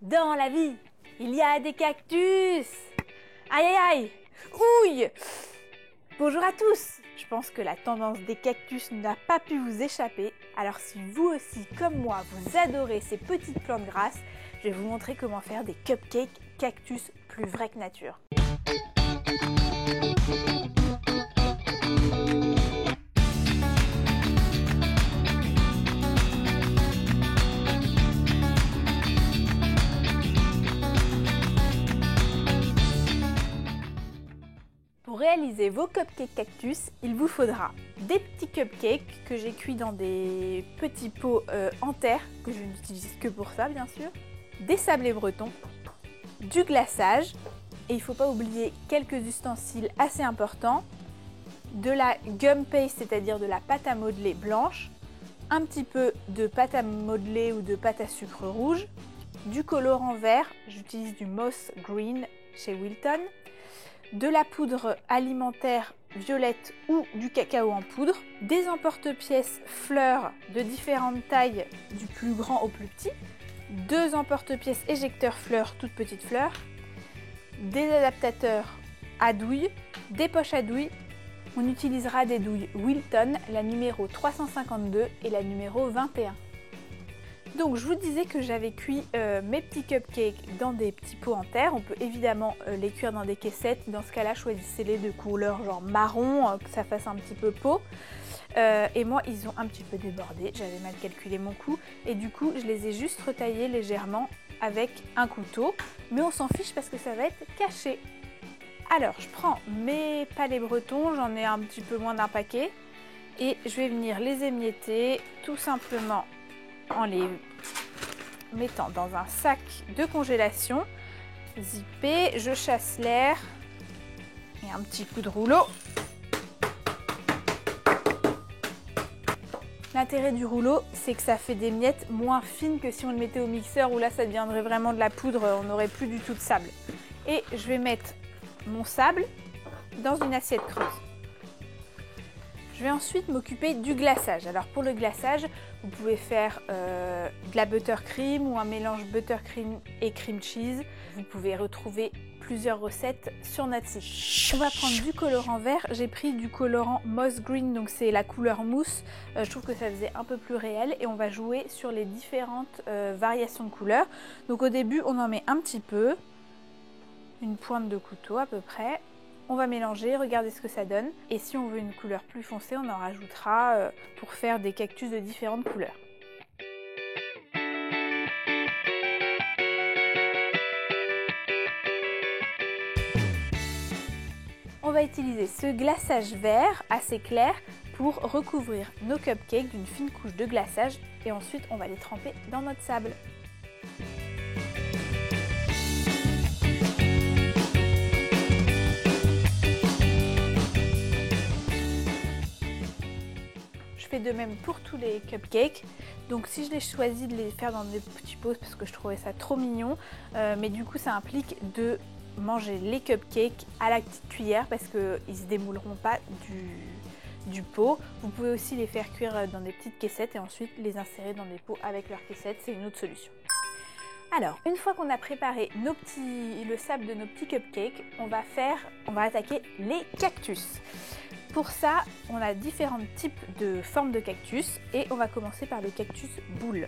Dans la vie, il y a des cactus. Aïe aïe aïe. Ouille. Bonjour à tous. Je pense que la tendance des cactus n'a pas pu vous échapper. Alors si vous aussi, comme moi, vous adorez ces petites plantes grasses, je vais vous montrer comment faire des cupcakes cactus plus vrais que nature. Pour réaliser vos cupcakes cactus, il vous faudra des petits cupcakes que j'ai cuits dans des petits pots en terre, que je n'utilise que pour ça bien sûr, des sablés bretons, du glaçage, et il ne faut pas oublier quelques ustensiles assez importants, de la gum paste, c'est-à-dire de la pâte à modeler blanche, un petit peu de pâte à modeler ou de pâte à sucre rouge, du colorant vert, j'utilise du Moss Green chez Wilton, de la poudre alimentaire violette ou du cacao en poudre, des emporte-pièces fleurs de différentes tailles du plus grand au plus petit, deux emporte-pièces éjecteurs fleurs, toutes petites fleurs, des adaptateurs à douille, des poches à douille. On utilisera des douilles Wilton, la numéro 352 et la numéro 21. Donc je vous disais que j'avais cuit mes petits cupcakes dans des petits pots en terre. On peut évidemment les cuire dans des caissettes. Dans ce cas-là, choisissez-les de couleur genre marron, que ça fasse un petit peu pot. Et moi, ils ont un petit peu débordé. J'avais mal calculé mon coup. Et du coup, je les ai juste retaillés légèrement avec un couteau. Mais on s'en fiche parce que ça va être caché. Alors, je prends mes palets bretons. J'en ai un petit peu moins d'un paquet. Et je vais venir les émietter tout simplement en les mettant dans un sac de congélation zippé. Je chasse l'air et un petit coup de rouleau. L'intérêt du rouleau, c'est que ça fait des miettes moins fines que si on le mettait au mixeur où là ça deviendrait vraiment de la poudre, on n'aurait plus du tout de sable. Et je vais mettre mon sable dans une assiette creuse. Je vais ensuite m'occuper du glaçage. Alors pour le glaçage, vous pouvez faire de la buttercream ou un mélange buttercream et cream cheese. Vous pouvez retrouver plusieurs recettes sur notre site. On va prendre du colorant vert. J'ai pris du colorant Moss Green, donc c'est la couleur mousse. Je trouve que ça faisait un peu plus réel et on va jouer sur les différentes variations de couleurs. Donc au début, on en met un petit peu, une pointe de couteau à peu près. On va mélanger, regarder ce que ça donne. Et si on veut une couleur plus foncée, on en rajoutera pour faire des cactus de différentes couleurs. On va utiliser ce glaçage vert assez clair pour recouvrir nos cupcakes d'une fine couche de glaçage. Et ensuite, on va les tremper dans notre sable. Je fais de même pour tous les cupcakes. Donc si je les choisis de les faire dans des petits pots parce que je trouvais ça trop mignon, mais du coup ça implique de manger les cupcakes à la petite cuillère parce qu'ils ne se démouleront pas du pot. Vous pouvez aussi les faire cuire dans des petites caissettes et ensuite les insérer dans des pots avec leurs caissettes, c'est une autre solution. Alors, une fois qu'on a préparé le sable de nos petits cupcakes, on va attaquer les cactus. Pour ça, on a différents types de formes de cactus et on va commencer par le cactus boule.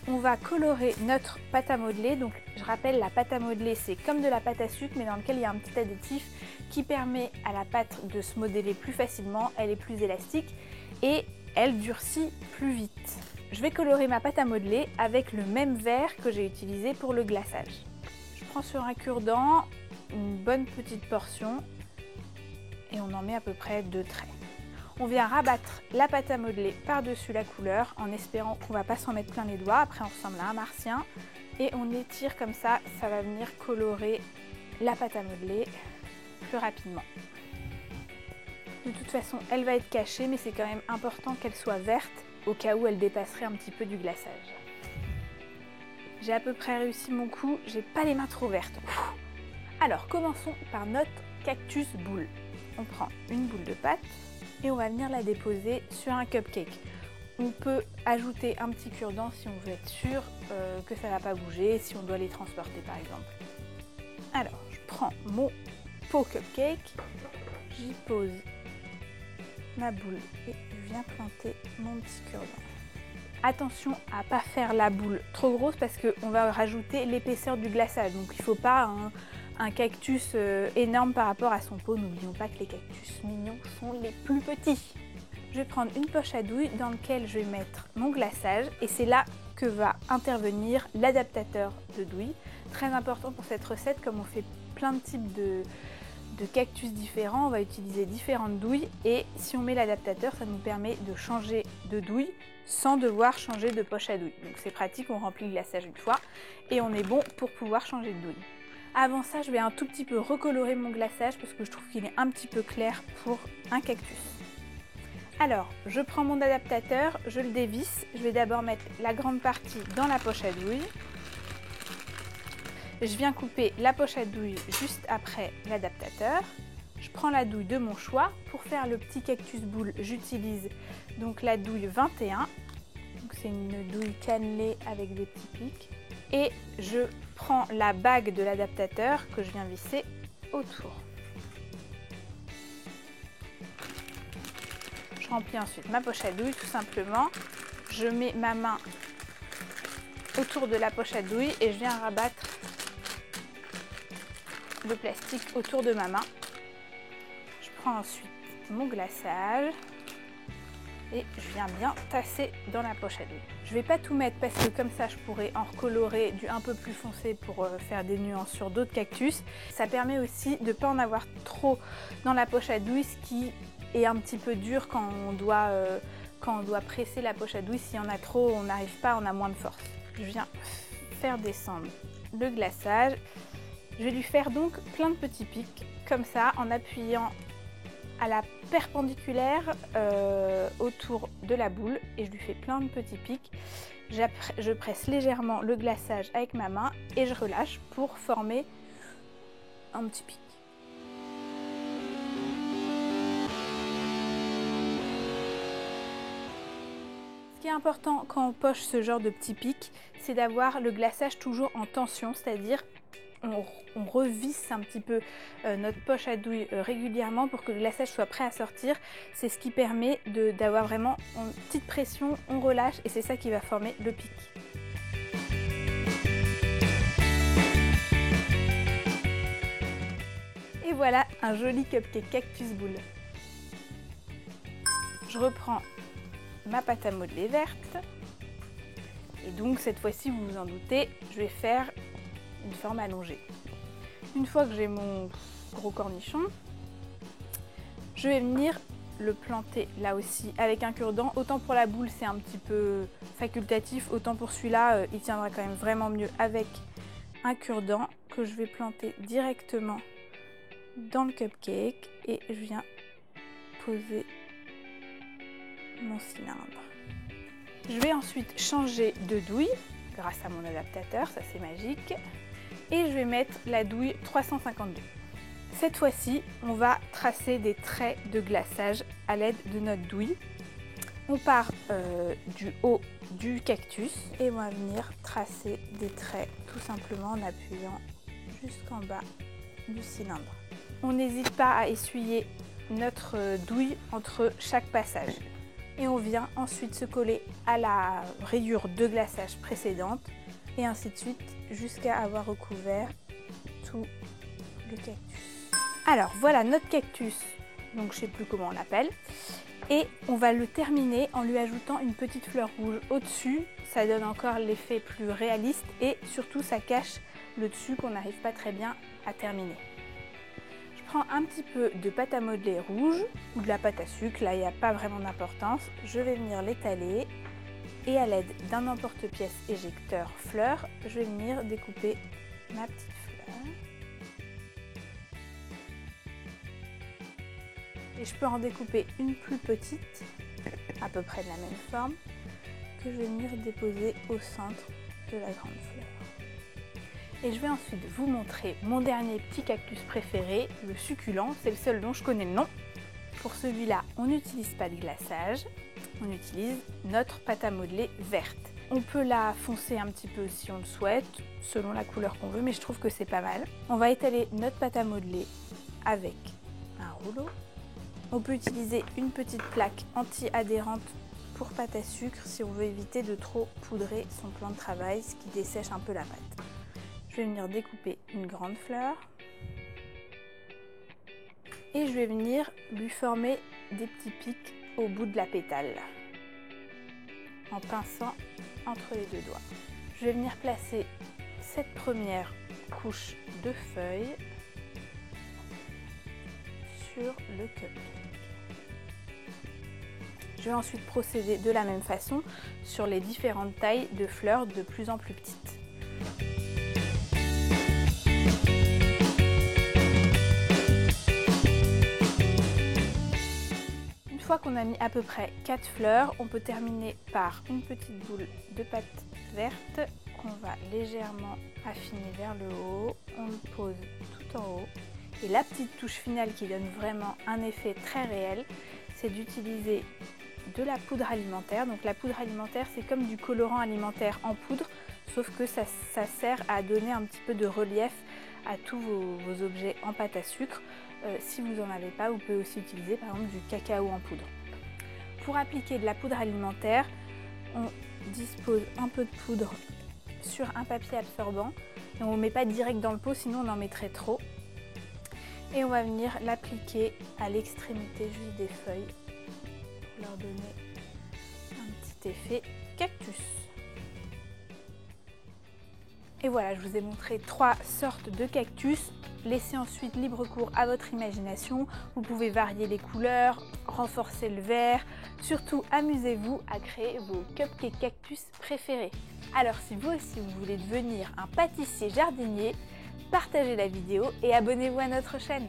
On va colorer notre pâte à modeler. Donc, je rappelle, la pâte à modeler, c'est comme de la pâte à sucre, mais dans lequel il y a un petit additif qui permet à la pâte de se modeler plus facilement. Elle est plus élastique et elle durcit plus vite. Je vais colorer ma pâte à modeler avec le même verre que j'ai utilisé pour le glaçage. Je prends sur un cure-dent une bonne petite portion et on en met à peu près 2 traits. On vient rabattre la pâte à modeler par-dessus la couleur en espérant qu'on ne va pas s'en mettre plein les doigts. Après on ressemble à un martien et on étire comme ça, ça va venir colorer la pâte à modeler plus rapidement. De toute façon, elle va être cachée, mais c'est quand même important qu'elle soit verte au cas où elle dépasserait un petit peu du glaçage. J'ai à peu près réussi mon coup, j'ai pas les mains trop vertes. Alors commençons par notre cactus boule. On prend une boule de pâte et on va venir la déposer sur un cupcake. On peut ajouter un petit cure-dent si on veut être sûr que ça ne va pas bouger, si on doit les transporter par exemple. Alors, je prends mon pot cupcake, j'y pose ma boule et je viens planter mon petit cure-dent. Attention à ne pas faire la boule trop grosse parce qu'on va rajouter l'épaisseur du glaçage. Donc il ne faut pas un cactus énorme par rapport à son pot. N'oublions pas que les cactus mignons sont les plus petits. Je vais prendre une poche à douille dans laquelle je vais mettre mon glaçage et c'est là que va intervenir l'adaptateur de douille. Très important pour cette recette, comme on fait plein de types de cactus différents, on va utiliser différentes douilles et si on met l'adaptateur, ça nous permet de changer de douille sans devoir changer de poche à douille. Donc c'est pratique, on remplit le glaçage une fois et on est bon pour pouvoir changer de douille. Avant ça, je vais un tout petit peu recolorer mon glaçage parce que je trouve qu'il est un petit peu clair pour un cactus. Alors, je prends mon adaptateur, je le dévisse. Je vais d'abord mettre la grande partie dans la poche à douille. Je viens couper la poche à douille juste après l'adaptateur. Je prends la douille de mon choix. Pour faire le petit cactus boule, j'utilise donc la douille 21. C'est une douille cannelée avec des petits pics. Et je prends la bague de l'adaptateur que je viens visser autour. Je remplis ensuite ma poche à douille tout simplement. Je mets ma main autour de la poche à douille et je viens rabattre le plastique autour de ma main. Je prends ensuite mon glaçage et je viens bien tasser dans la poche à douille. Je ne vais pas tout mettre parce que comme ça je pourrais en recolorer du un peu plus foncé pour faire des nuances sur d'autres cactus. Ça permet aussi de ne pas en avoir trop dans la poche à douille, ce qui est un petit peu dur quand on doit presser la poche à douille. S'il y en a trop, on n'arrive pas, on a moins de force. Je viens faire descendre le glaçage. Je vais lui faire donc plein de petits pics, comme ça, en appuyant à la perpendiculaire autour de la boule et je lui fais plein de petits pics. Je presse légèrement le glaçage avec ma main et je relâche pour former un petit pic. Ce qui est important quand on poche ce genre de petits pics, c'est d'avoir le glaçage toujours en tension, c'est-à-dire on revisse un petit peu notre poche à douille régulièrement pour que le glaçage soit prêt à sortir. C'est ce qui permet d'avoir vraiment une petite pression, on relâche et c'est ça qui va former le pic. Et voilà un joli cupcake cactus boule. Je reprends ma pâte à modeler verte et donc cette fois-ci, vous vous en doutez, je vais faire une forme allongée. Une fois que j'ai mon gros cornichon, je vais venir le planter là aussi avec un cure-dent. Autant pour la boule c'est un petit peu facultatif, autant pour celui-là il tiendra quand même vraiment mieux avec un cure-dent que je vais planter directement dans le cupcake et je viens poser mon cylindre. Je vais ensuite changer de douille grâce à mon adaptateur, ça c'est magique. Et je vais mettre la douille 352. Cette fois-ci, on va tracer des traits de glaçage à l'aide de notre douille. On part du haut du cactus et on va venir tracer des traits tout simplement en appuyant jusqu'en bas du cylindre. On n'hésite pas à essuyer notre douille entre chaque passage. Et on vient ensuite se coller à la rayure de glaçage précédente et ainsi de suite jusqu'à avoir recouvert tout le cactus. Alors voilà notre cactus, donc je ne sais plus comment on l'appelle, et on va le terminer en lui ajoutant une petite fleur rouge au-dessus. Ça donne encore l'effet plus réaliste et surtout ça cache le dessus qu'on n'arrive pas très bien à terminer. Je prends un petit peu de pâte à modeler rouge ou de la pâte à sucre, là il n'y a pas vraiment d'importance. Je vais venir l'étaler et à l'aide d'un emporte-pièce éjecteur fleur, je vais venir découper ma petite fleur. Et je peux en découper une plus petite, à peu près de la même forme, que je vais venir déposer au centre de la grande fleur. Et je vais ensuite vous montrer mon dernier petit cactus préféré, le succulent. C'est le seul dont je connais le nom. Pour celui-là, on n'utilise pas de glaçage. on utilise notre pâte à modeler verte. On peut la foncer un petit peu si on le souhaite, selon la couleur qu'on veut, mais je trouve que c'est pas mal. On va étaler notre pâte à modeler avec un rouleau. On peut utiliser une petite plaque anti-adhérente pour pâte à sucre si on veut éviter de trop poudrer son plan de travail, ce qui dessèche un peu la pâte. Je vais venir découper une grande fleur et je vais venir lui former des petits pics au bout de la pétale en pinçant entre les deux doigts. Je vais venir placer cette première couche de feuilles sur le cupcake. Je vais ensuite procéder de la même façon sur les différentes tailles de fleurs de plus en plus petites. Une fois qu'on a mis à peu près 4 fleurs, on peut terminer par une petite boule de pâte verte qu'on va légèrement affiner vers le haut. On le pose tout en haut. Et la petite touche finale qui donne vraiment un effet très réel, c'est d'utiliser de la poudre alimentaire. Donc la poudre alimentaire, c'est comme du colorant alimentaire en poudre, sauf que ça sert à donner un petit peu de relief à tous vos objets en pâte à sucre. Si vous n'en avez pas, vous pouvez aussi utiliser par exemple du cacao en poudre. Pour appliquer de la poudre alimentaire, on dispose un peu de poudre sur un papier absorbant. Et on ne met pas direct dans le pot, sinon on en mettrait trop. Et on va venir l'appliquer à l'extrémité juste des feuilles pour leur donner un petit effet cactus. Et voilà, je vous ai montré 3 sortes de cactus. Laissez ensuite libre cours à votre imagination. Vous pouvez varier les couleurs, renforcer le vert. Surtout, amusez-vous à créer vos cupcakes cactus préférés. Alors si vous aussi vous voulez devenir un pâtissier jardinier, partagez la vidéo et abonnez-vous à notre chaîne.